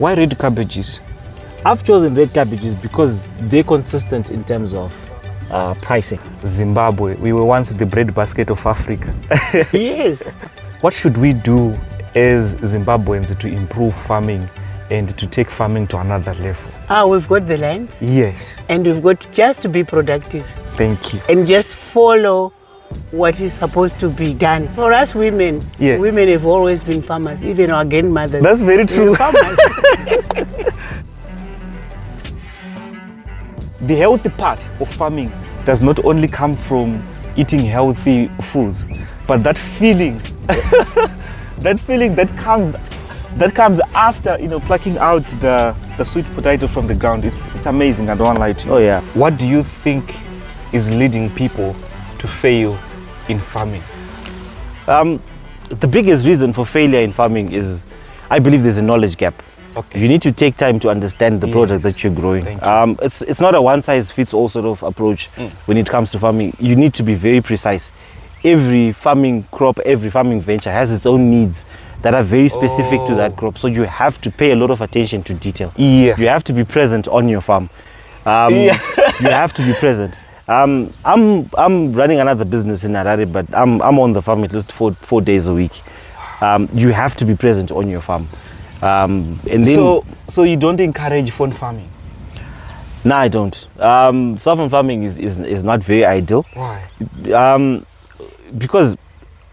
Why red cabbages? I've chosen red cabbages because they're consistent in terms of pricing. Zimbabwe, we were once the breadbasket of Africa. Yes. What should we do as Zimbabweans to improve farming and to take farming to another level? We've got the land. Yes. And we've got just to be productive. Thank you. And just follow what is supposed to be done. For us women, women have always been farmers, even our grandmothers. That's very true. Farmers. The healthy part of farming does not only come from eating healthy foods, but that feeling, that comes after, plucking out the sweet potato from the ground. It's amazing. I don't lie to you. Oh yeah. What do you think is leading people to fail in farming? The biggest reason for failure in farming is, I believe, there's a knowledge gap. Okay. You need to take time to understand the product that you're growing. Thank you. It's not a one-size-fits-all sort of approach when it comes to farming. You need to be very precise. Every farming crop, every farming venture has its own needs that are very specific to that crop. So you have to pay a lot of attention to detail. Yeah. You have to be present on your farm. You have to be present. I'm running another business in Harare, but I'm on the farm at least four days a week. You have to be present on your farm. And then, so you don't encourage phone farming? No, I don't. Cell phone farming is not very ideal. Why? Because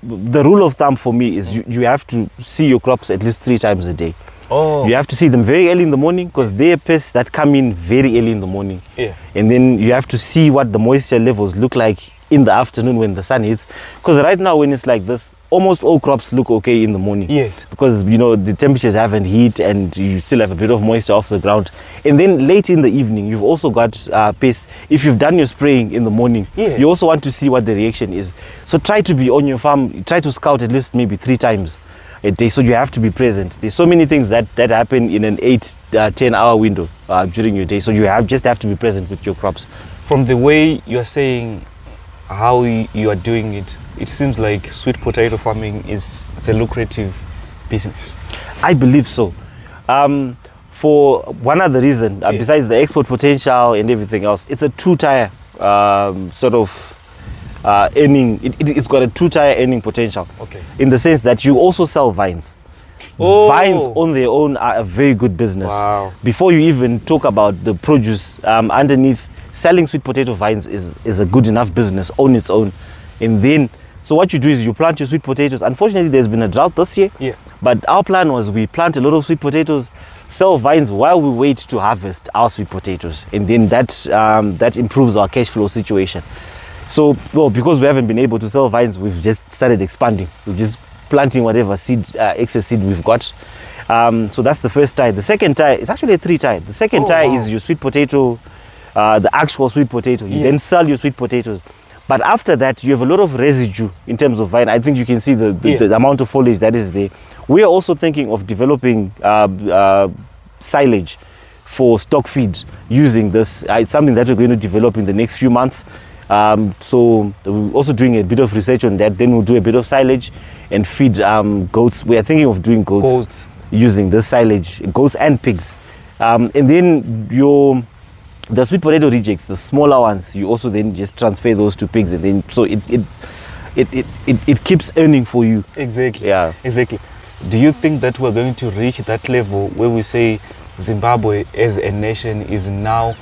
the rule of thumb for me is you have to see your crops at least 3 times a day. Oh. You have to see them very early in the morning because they're pests that come in very early in the morning. Yeah. And then you have to see what the moisture levels look like in the afternoon when the sun hits. Because right now when it's like this, almost all crops look okay in the morning. Yes. Because the temperatures haven't heat and you still have a bit of moisture off the ground. And then late in the evening, you've also got pests. If you've done your spraying in the morning, you also want to see what the reaction is. So try to be on your farm, try to scout at least maybe 3 times a day. So you have to be present. There's so many things that happen in an 8-10 hour window during your day. So you just have to be present with your crops. From the way you're saying how you are doing it, it seems like sweet potato farming it's a lucrative business. I believe so. For one other reason, besides the export potential and everything else, it's a 2-tier sort of earning. It's got a 2-tier earning potential. Okay. In the sense that you also sell vines. Vines on their own are a very good business. Wow. Before you even talk about the produce underneath, selling sweet potato vines is a good enough business on its own. And then, so what you do is you plant your sweet potatoes. Unfortunately, there's been a drought this year. Yeah. But our plan was we plant a lot of sweet potatoes, sell vines while we wait to harvest our sweet potatoes. And then that improves our cash flow situation. So, well, because we haven't been able to sell vines, we've just started expanding. We're just planting whatever excess seed we've got. So that's the first tie. The second tie is actually a 3-tie. The second tie is your sweet potato, the actual sweet potato. You then sell your sweet potatoes. But after that, you have a lot of residue in terms of vine. I think you can see the amount of foliage that is there. We are also thinking of developing silage for stock feed using this. It's something that we're going to develop in the next few months. So we're also doing a bit of research on that. Then we'll do a bit of silage and feed goats. We are thinking of doing goats using this silage, goats and pigs. And then the sweet potato rejects, the smaller ones, you also then just transfer those to pigs, and then so it keeps earning for you. Exactly. Yeah. Exactly. Do you think that we're going to reach that level where we say Zimbabwe as a nation is now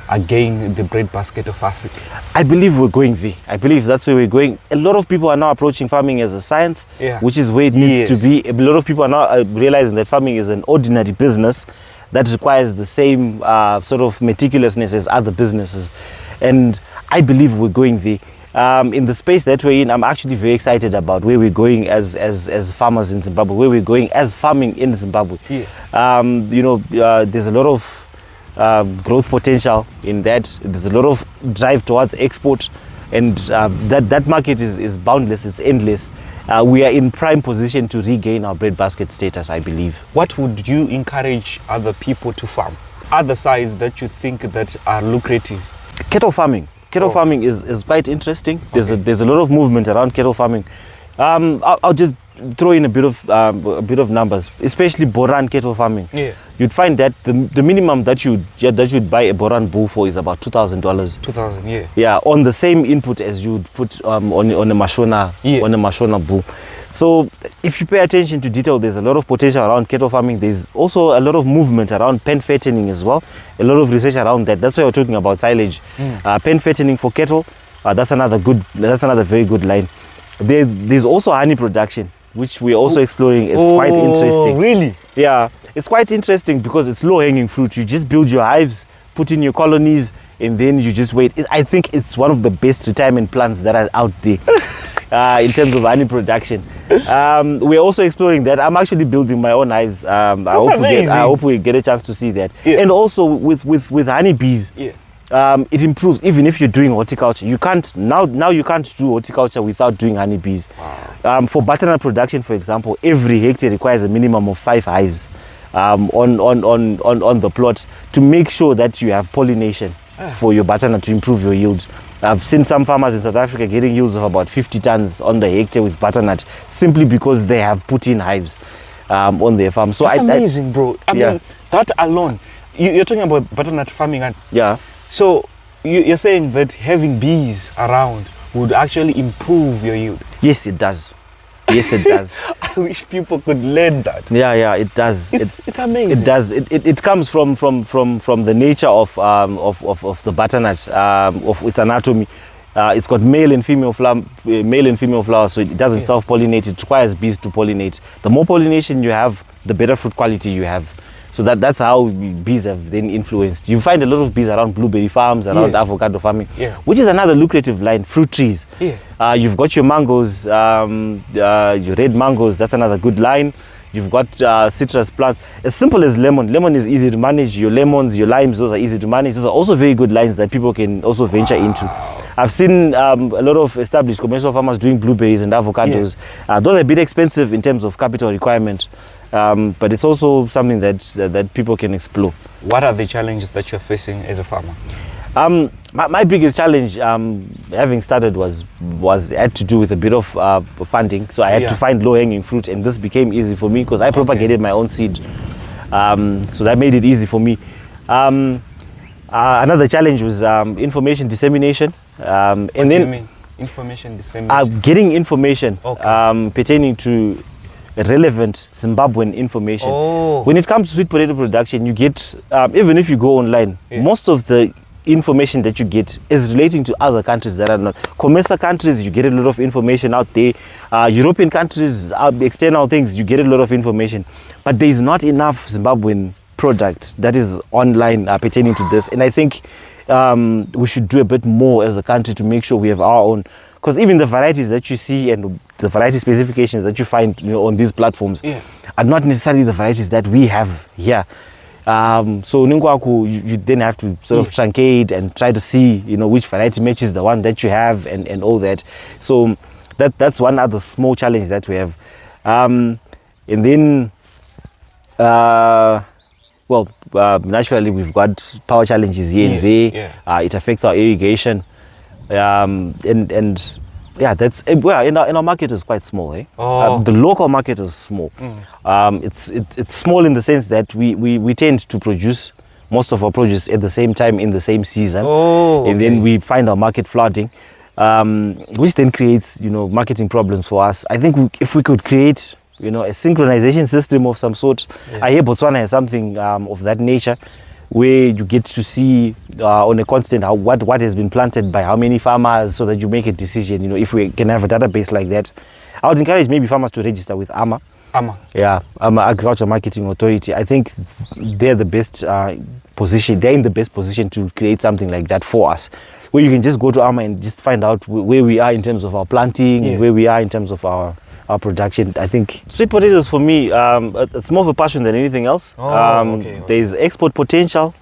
again the breadbasket of Africa? I believe we're going there. I believe that's where we're going. A lot of people are now approaching farming as a science, which is where it needs to be. A lot of people are now realizing that farming is an ordinary business that requires the same sort of meticulousness as other businesses. And I believe we're going there. In the space that we're in, I'm actually very excited about where we're going as farmers in Zimbabwe, where we're going as farming in Zimbabwe. There's a lot of growth potential in that. There's a lot of drive towards export, and that market is boundless, it's endless. We are in prime position to regain our breadbasket status, I believe. What would you encourage other people to farm? Other sides that you think that are lucrative? Cattle farming. Cattle farming is quite interesting. There's a lot of movement around cattle farming. I'll just throw in a bit of numbers, especially Boran cattle farming. Yeah. You'd find that the minimum that you'd buy a Boran bull for is about $2,000. 2,000, yeah. Yeah, on the same input as you'd put on a Mashona, Yeah. on a Mashona bull. So if you pay attention to detail, there's a lot of potential around cattle farming. There's also a lot of movement around pen fattening as well. A lot of research around that. That's why we're talking about silage. Pen fattening for cattle. That's another very good line. There's also honey production, which we're also exploring. It's quite interesting. Really? Yeah, it's quite interesting because it's low-hanging fruit. You just build your hives, put in your colonies, and then you just wait. I think it's one of the best retirement plans that are out there. In terms of honey production, we're also exploring that. I'm actually building my own hives. I hope we get a chance to see that. Yeah. And also with honeybees, Yeah. it improves. Even if you're doing horticulture, you can't now you can't do horticulture without doing honeybees. Wow. For butternut production, for example, every hectare requires a minimum of 5 hives on the plot to make sure that you have pollination for your butternut to improve your yield. I've seen some farmers in South Africa getting yields of about 50 tons on the hectare with butternut simply because they have put in hives on their farm. So that's amazing, bro. I Yeah. mean, that alone, you're talking about butternut farming, and yeah. so you're saying that having bees around would actually improve your yield. Yes, it does. Yes, it does. I wish people could learn that. Yeah, it does. It's amazing. It does. It comes from the nature of the butternut, of its anatomy. It's got male and female flowers, so it doesn't self-pollinate. It requires bees to pollinate. The more pollination you have, the better fruit quality you have. So that's how bees have then influenced. You find a lot of bees around blueberry farms, around avocado farming, which is another lucrative line. Fruit trees. Yeah. You've got your mangoes, your red mangoes. That's another good line. You've got citrus plants. As simple as lemon. Lemon is easy to manage. Your lemons, your limes, those are easy to manage. Those are also very good lines that people can also venture into. I've seen a lot of established commercial farmers doing blueberries and avocados. Those are a bit expensive in terms of capital requirement. But it's also something that people can explore. What are the challenges that you're facing as a farmer? My biggest challenge, having started, was had to do with a bit of funding. So I had to find low-hanging fruit, and this became easy for me because I propagated my own seed. So that made it easy for me. Another challenge was information dissemination. What do you mean? Information dissemination? Getting information pertaining to relevant Zimbabwean information. When it comes to sweet potato production, you get, even if you go online, most of the information that you get is relating to other countries that are not COMESA countries. You get a lot of information out there. European countries, external things, you get a lot of information, but there is not enough Zimbabwean product that is online pertaining to this. And I think we should do a bit more as a country to make sure we have our own, because even the varieties that you see and the variety specifications that you find, on these platforms are not necessarily the varieties that we have here. So Ningwaku, you then have to sort of truncate and try to see, which variety matches the one that you have and all that. So that's one other small challenge that we have. And then, naturally we've got power challenges here and there. It affects our irrigation. That's and our market is quite small. The local market is small. It's small in the sense that we tend to produce most of our produce at the same time in the same season, and then we find our market flooding, which then creates marketing problems for us. I think if we could create a synchronization system of some sort. I hear Botswana has something of that nature, where you get to see on a constant what has been planted by how many farmers, so that you make a decision. If we can have a database like that, I would encourage maybe farmers to register with AMA. Agriculture Marketing Authority. I think they're the best position. They're in the best position to create something like that for us, where you can just go to AMA and just find out where we are in terms of our planting, where we are in terms of our production. I think sweet potatoes for me, it's more of a passion than anything else. There's export potential.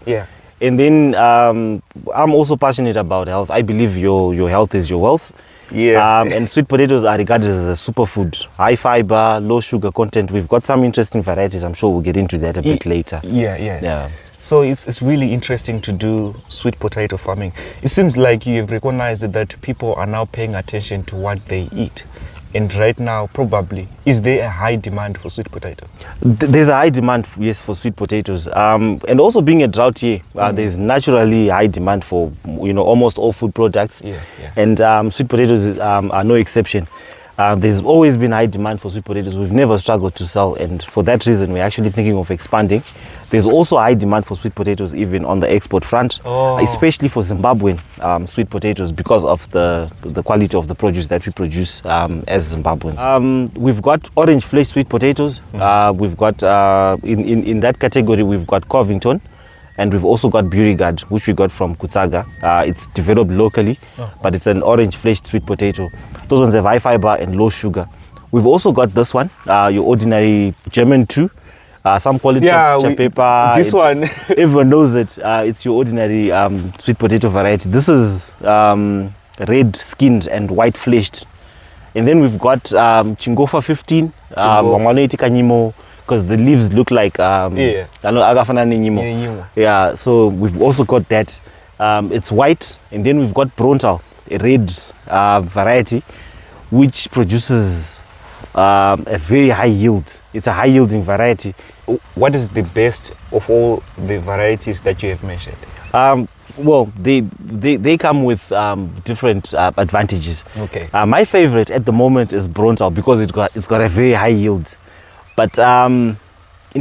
And then I'm also passionate about health. I believe your health is your wealth. And sweet potatoes are regarded as a superfood. High fiber, low sugar content. We've got some interesting varieties. I'm sure we'll get into that a bit later. So it's really interesting to do sweet potato farming. It seems like you've recognized that people are now paying attention to what they eat. And right now, probably, is there a high demand for sweet potato? There's a high demand, yes, for sweet potatoes. And also being a drought year, there's naturally high demand for, almost all food products. Yeah. And sweet potatoes are no exception. There's always been high demand for sweet potatoes. We've never struggled to sell, and for that reason, we're actually thinking of expanding. There's also high demand for sweet potatoes even on the export front, especially for Zimbabwean sweet potatoes because of the quality of the produce that we produce as Zimbabweans. We've got orange flesh sweet potatoes. We've got, in that category, we've got Covington. And we've also got Burigad, which we got from Kutsaga. It's developed locally, but it's an orange-fleshed sweet potato. Those ones have high fiber and low sugar. We've also got this one, your ordinary German 2. Some call it chapepa. This one. Everyone knows it. It's your ordinary sweet potato variety. This is red-skinned and white-fleshed. And then we've got Chingofa 15, Wangwanoiti Kanyimo, because the leaves look like so we've also got that. It's white, and then we've got Brontal, a red variety, which produces a very high yield. It's a high yielding variety. What is the best of all the varieties that you have mentioned? Well, they come with different advantages. Okay. My favorite at the moment is Brontal because it's got a very high yield. But in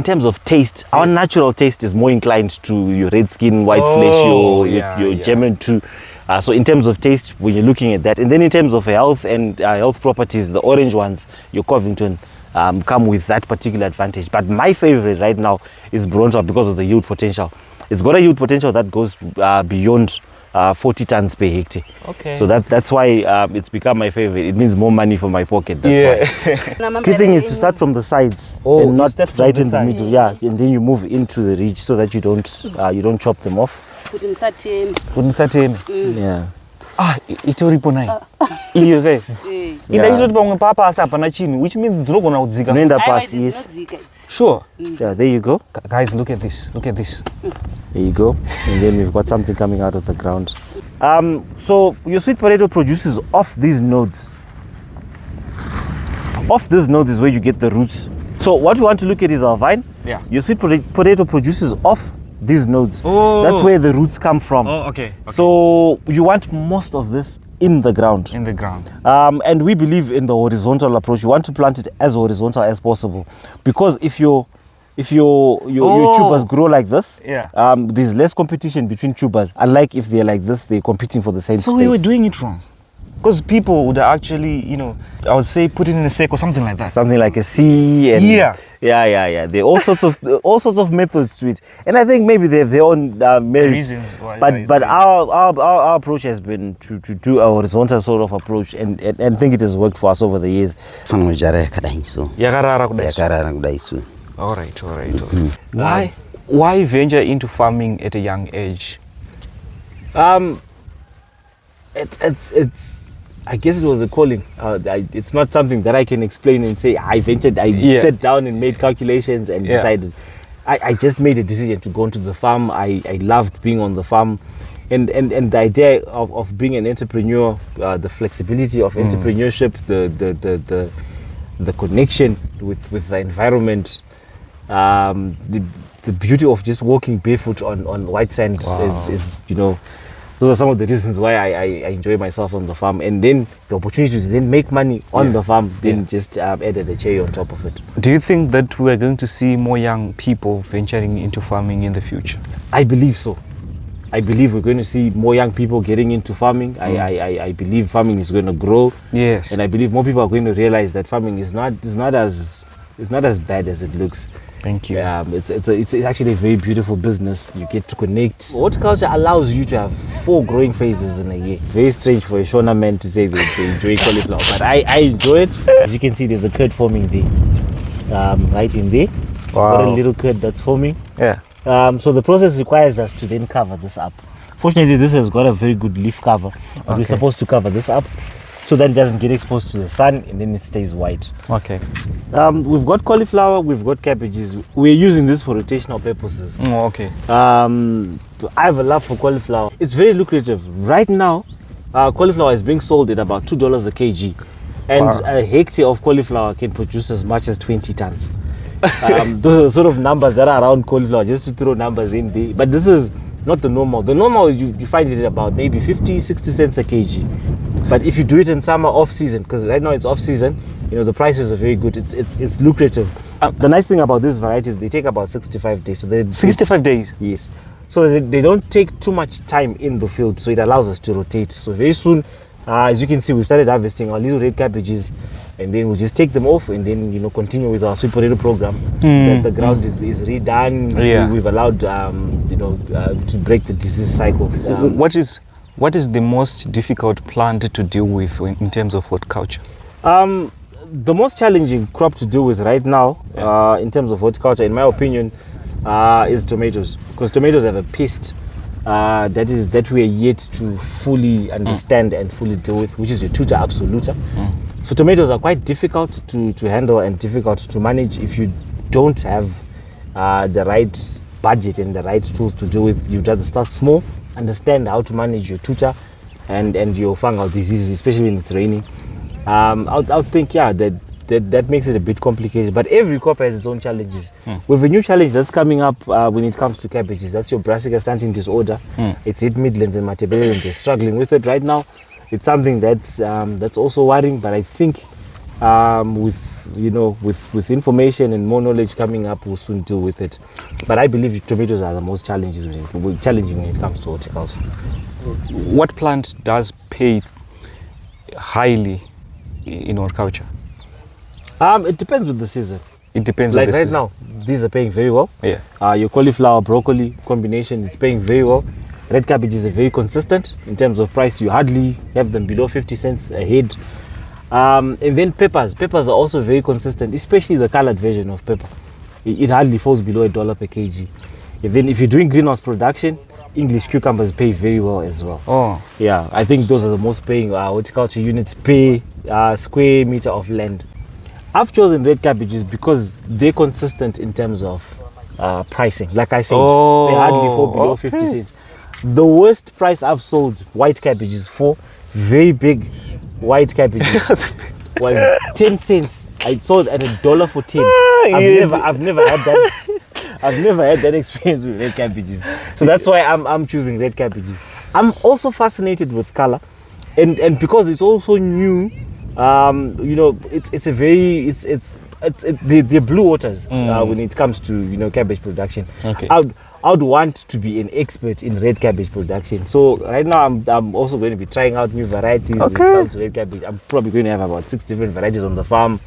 terms of taste, our natural taste is more inclined to your red skin, white flesh, your German 2. So in terms of taste, when you're looking at that, and then in terms of health and health properties, the orange ones, your Covington, come with that particular advantage. But my favorite right now is Brontal because of the yield potential. It's got a yield potential that goes beyond 40 tons per hectare. Okay. So that's why it's become my favorite. It means more money for my pocket. That's why. Key thing is to start from the sides and not right in the middle. Yeah, and then you move into the ridge so that you don't chop them off. Yeah. Itoripo nai. Iyo ke. Indaizoti pamwe papa asapana chini, which means dzinogona kudzika. Nenda pass, yes. Sure. Yeah, there you go. Guys, look at this. Look at this. There you go. And then we've got something coming out of the ground. So your sweet potato produces off these nodes. Off these nodes is where you get the roots. So what we want to look at is our vine. Yeah. Your sweet potato produces off these nodes. Oh. That's where the roots come from. Oh, okay. So you want most of this in the ground. In the ground. And we believe in the horizontal approach. You want to plant it as horizontal as possible, because if your tubers grow like this, there's less competition between tubers. Unlike if they're like this, they're competing for the same space. So we were doing it wrong. Because people would actually, I would say put it in a circle, something like that. Something like a C. And yeah. There are all sorts of methods to it, and I think maybe they have their own merits. Reasons why. But our approach has been to do a horizontal sort of approach, and think it has worked for us over the years. All right. Why venture into farming at a young age? It's I guess it was a calling. It's not something that I can explain and say I ventured. I sat down and made calculations and decided. I just made a decision to go into the farm. I loved being on the farm, and the idea of being an entrepreneur, the flexibility of entrepreneurship, the connection with the environment, the beauty of just walking barefoot on white sand is those are some of the reasons why I enjoy myself on the farm, and then the opportunity to then make money on the farm just added a cherry on top of it. Do you think that we're going to see more young people venturing into farming in the future? I believe so. I believe we're going to see more young people getting into farming. I believe farming is going to grow. Yes. And I believe more people are going to realize that farming is not as bad as it looks. Thank you. It's actually a very beautiful business. You get to connect. Horticulture allows you to have 4 growing phases in a year. Very strange for a Shona man to say they enjoy cauliflower, but I enjoy it. As you can see, there's a curd forming there, right in there. Wow. Got a little curd that's forming. Yeah. So the process requires us to then cover this up. Fortunately, this has got a very good leaf cover, but we're supposed to cover this up so that it doesn't get exposed to the sun, and then it stays white. Okay. We've got cauliflower, we've got cabbages. We're using this for rotational purposes. Oh, okay. I have a love for cauliflower. It's very lucrative. Right now, cauliflower is being sold at about $2 a kg. And Wow. a hectare of cauliflower can produce as much as 20 tons. Those are the sort of numbers that are around cauliflower, just to throw numbers in there. But this is not the normal. The normal, you find it at about maybe 50, 60 cents a kg. But if you do it in summer off season, because right now it's off season, the prices are very good. It's lucrative. The nice thing about these varieties, they take about 65 days. So 65 days? Yes. So they don't take too much time in the field, so it allows us to rotate. So very soon, as you can see, we started harvesting our little red cabbages, and then we'll just take them off and then continue with our sweet potato program. The ground is redone. Yeah. We've allowed to break the disease cycle. What is the most difficult plant to deal with in terms of horticulture? The most challenging crop to deal with right now, in terms of horticulture, in my opinion, is tomatoes, because tomatoes have a pest that we are yet to fully understand and fully deal with, which is your tuta absoluta. So tomatoes are quite difficult to handle and difficult to manage if you don't have the right budget and the right tools to deal with. You just start small, understand how to manage your tuta and your fungal diseases, especially when it's raining. I would think, that makes it a bit complicated, but every crop has its own challenges. We have a new challenge that's coming up when it comes to cabbages. That's your brassica stunting disorder. It's hit Midlands and Matabele, and they're struggling with it right now. It's something that's also worrying, but I think with information and more knowledge coming up, we'll soon deal with it. But I believe tomatoes are the most challenging when it comes to horticulture. What plant does pay highly in horticulture? It depends with the season. It depends. Like on the right season. now, these are paying very well. Yeah. Your cauliflower, broccoli combination, it's paying very well. Red cabbages are very consistent in terms of price. You hardly have them below 50 cents a head. And then peppers. Peppers are also very consistent, especially the colored version of pepper. It hardly falls below $1 per kg. And then if you're doing greenhouse production, English cucumbers pay very well as well. Oh. Yeah, I think those are the most paying horticulture units per square meter of land. I've chosen red cabbages because they're consistent in terms of pricing. Like I said, they hardly fall below 50 cents. The worst price I've sold white cabbages for, very big white cabbages, was 10 cents. I sold at $1 for 10. I've never had that. I've never had that experience with red cabbages. So that's why I'm choosing red cabbages. I'm also fascinated with color, and because it's also new. They're blue waters when it comes to cabbage production. Okay. I would want to be an expert in red cabbage production. So right now I'm also going to be trying out new varieties when it comes to red cabbage. I'm probably going to have about 6 different varieties on the farm.